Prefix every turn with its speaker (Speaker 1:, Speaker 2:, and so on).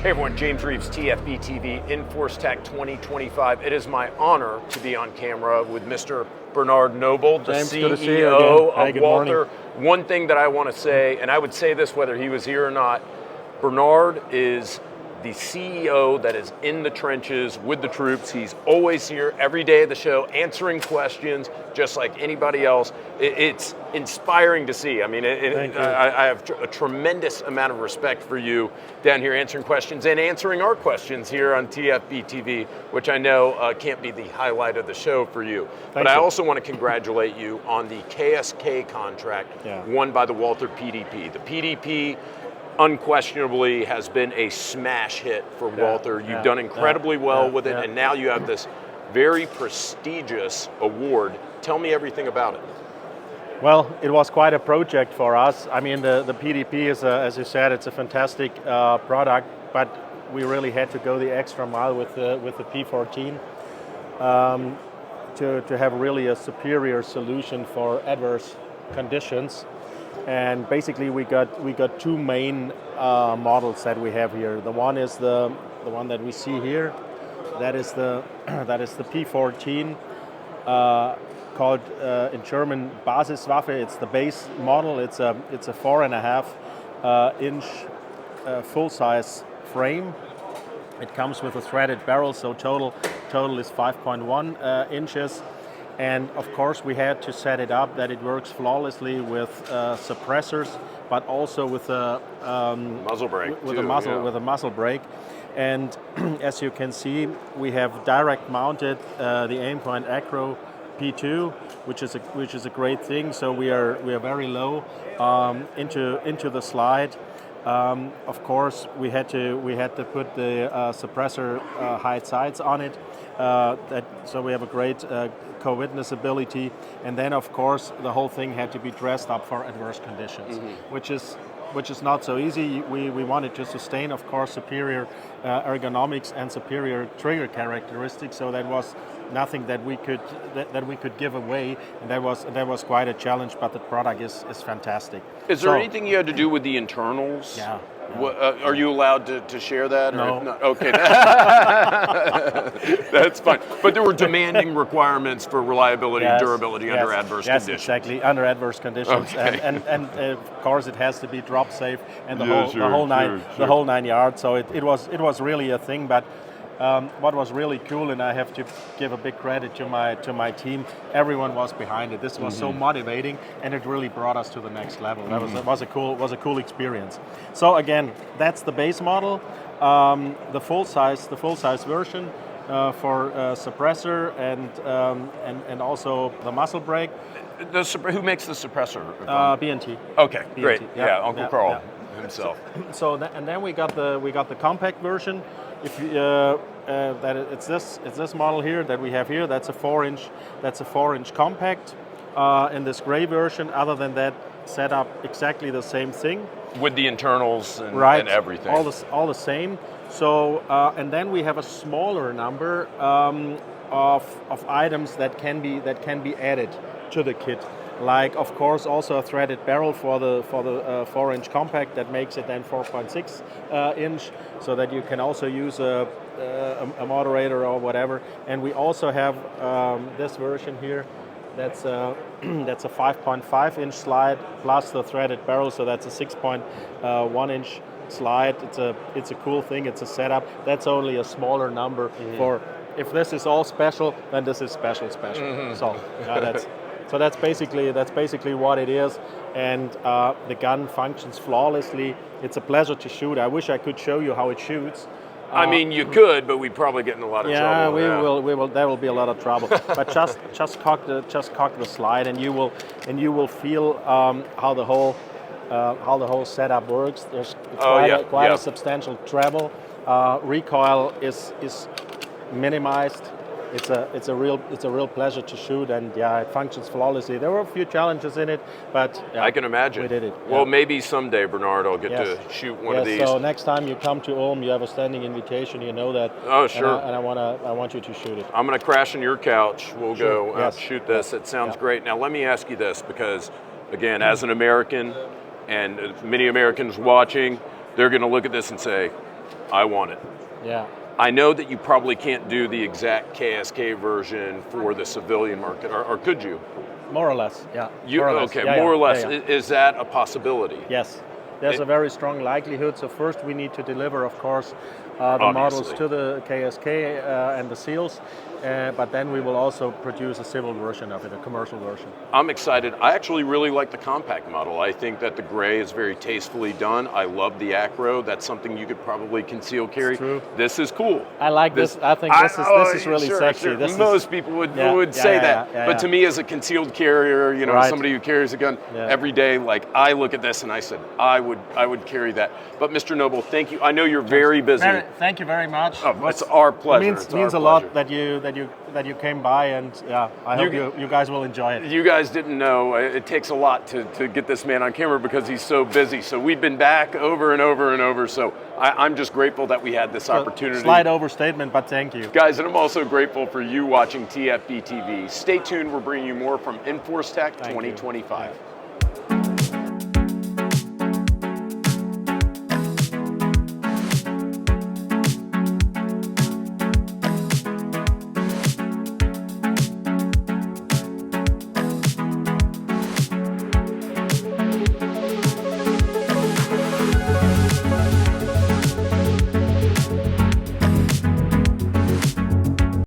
Speaker 1: Hey everyone, James Reeves, TFBTV, EnforceTac 2025. It is my honor to be on camera with Mr. Bernhard Knöbel, the
Speaker 2: James,
Speaker 1: CEO of Walther.
Speaker 2: Morning.
Speaker 1: One thing that I want to say, and I would say this whether he was here or not, Bernhard is the CEO that is in the trenches with the troops. He's always here every day of the show, answering questions just like anybody else. It's inspiring to see. I mean, I have a tremendous amount of respect for you down here answering questions and answering our questions here on TFBTV, which I know can't be the highlight of the show for you. But I also want to congratulate you on the KSK contract won by the Walther PDP. The PDP unquestionably has been a smash hit for Walther. You've done incredibly well with it, and now you have this very prestigious award. Tell me everything about it.
Speaker 2: Well, it was quite a project for us. I mean, the PDP is, as you said, it's a fantastic product, but we really had to go the extra mile with the P14 to have really a superior solution for adverse conditions. And basically, we got two main models that we have here. The one is the one that we see here. That is the P14, called in German Basiswaffe. It's the base model. It's a 4.5 inch full size frame. It comes with a threaded barrel, so total is 5.1 inches. And of course, we had to set it up that it works flawlessly with suppressors, but also with a
Speaker 1: muzzle brake.
Speaker 2: With a muzzle brake. And as you can see, we have direct mounted the Aimpoint Acro P2, which is a great thing. So we are very low into the slide. Of course, we had to put the suppressor height sights on it. So we have a great co-witnessability, and then of course the whole thing had to be dressed up for adverse conditions, which is not so easy. We wanted to sustain, of course, superior ergonomics and superior trigger characteristics. So that was nothing that we could give away, and that was quite a challenge. But the product is fantastic.
Speaker 1: Is there anything you had to do with the internals?
Speaker 2: Yeah.
Speaker 1: Are you allowed to share that? Or
Speaker 2: no.
Speaker 1: If not? Okay. That's fine. But there were demanding requirements for reliability and durability under adverse conditions.
Speaker 2: Yes, exactly, under adverse conditions.
Speaker 1: Okay.
Speaker 2: And of course it has to be drop safe and the
Speaker 1: the
Speaker 2: whole 9 yards. So it was really a thing. But what was really cool, and I have to give a big credit to my team, everyone was behind it. This was so motivating, and it really brought us to the next level. That was a cool experience. So again, that's the base model, the full size version for suppressor and also the muzzle brake.
Speaker 1: Who makes the suppressor?
Speaker 2: B&T.
Speaker 1: Okay,
Speaker 2: B&T.
Speaker 1: great. Yeah, Uncle Carl himself.
Speaker 2: So and then we got the compact version. If it's this model here that we have here. That's a 4-inch compact in this gray version. Other than that, set up exactly the same thing
Speaker 1: with the internals and everything.
Speaker 2: All the same. So and then we have a smaller number of items that can be added to the kit. Like, of course, also a threaded barrel for the 4-inch compact that makes it then 4.6 inch, so that you can also use a moderator or whatever. And we also have this version here. That's a 5.5 inch slide plus the threaded barrel, so that's a 6.1 inch slide. It's a cool thing. It's a setup. That's only a smaller number for. If this is all special, then this is special. So that's basically what it is, and the gun functions flawlessly. It's a pleasure to shoot. I wish I could show you how it shoots.
Speaker 1: I mean, you could, but we'd probably get in a lot of trouble.
Speaker 2: We will. There will be a lot of trouble. But just cock the slide, and you will feel how the whole setup works. There's quite a substantial travel. Recoil is minimized. It's a real pleasure to shoot, and it functions flawlessly. There were a few challenges in it, but
Speaker 1: I can imagine.
Speaker 2: We did it.
Speaker 1: Well, maybe someday, Bernhard, I'll get to shoot one of these.
Speaker 2: So next time you come to Ulm, you have a standing invitation. You know that.
Speaker 1: Oh, sure.
Speaker 2: And I want you to shoot it.
Speaker 1: I'm going to crash on your couch. We'll go out shoot this. It sounds great. Now let me ask you this, because again, as an American, and many Americans watching, they're going to look at this and say, I want it.
Speaker 2: Yeah.
Speaker 1: I know that you probably can't do the exact KSK version for the civilian market, or could you?
Speaker 2: More or less, yeah.
Speaker 1: More or less.
Speaker 2: Yeah.
Speaker 1: Is that a possibility?
Speaker 2: Yes. There's a very strong likelihood. So first we need to deliver, of course, the models to the KSK and the SEALs, but then we will also produce a civil version of it, a commercial version.
Speaker 1: I'm excited. I actually really like the compact model. I think that the gray is very tastefully done. I love the acro. That's something you could probably conceal carry.
Speaker 2: It's true.
Speaker 1: This is cool.
Speaker 2: I like this. I think this is really sexy.
Speaker 1: Sure.
Speaker 2: This
Speaker 1: Most people would say that. But to me, as a concealed carrier, somebody who carries a gun every day, like I look at this and I said, I would carry that. But Mr. Knöbel, thank you. I know you're very busy.
Speaker 2: Thank you very much.
Speaker 1: Oh, it's our pleasure.
Speaker 2: It means a lot that you came by, and I hope you guys will enjoy it.
Speaker 1: You guys didn't know it takes a lot to get this man on camera because he's so busy. So we've been back over and over and over. So I'm just grateful that we had this opportunity.
Speaker 2: Slight overstatement, but thank you.
Speaker 1: Guys, and I'm also grateful for you watching TFBTV. Stay tuned. We're bringing you more from EnforceTac 2025.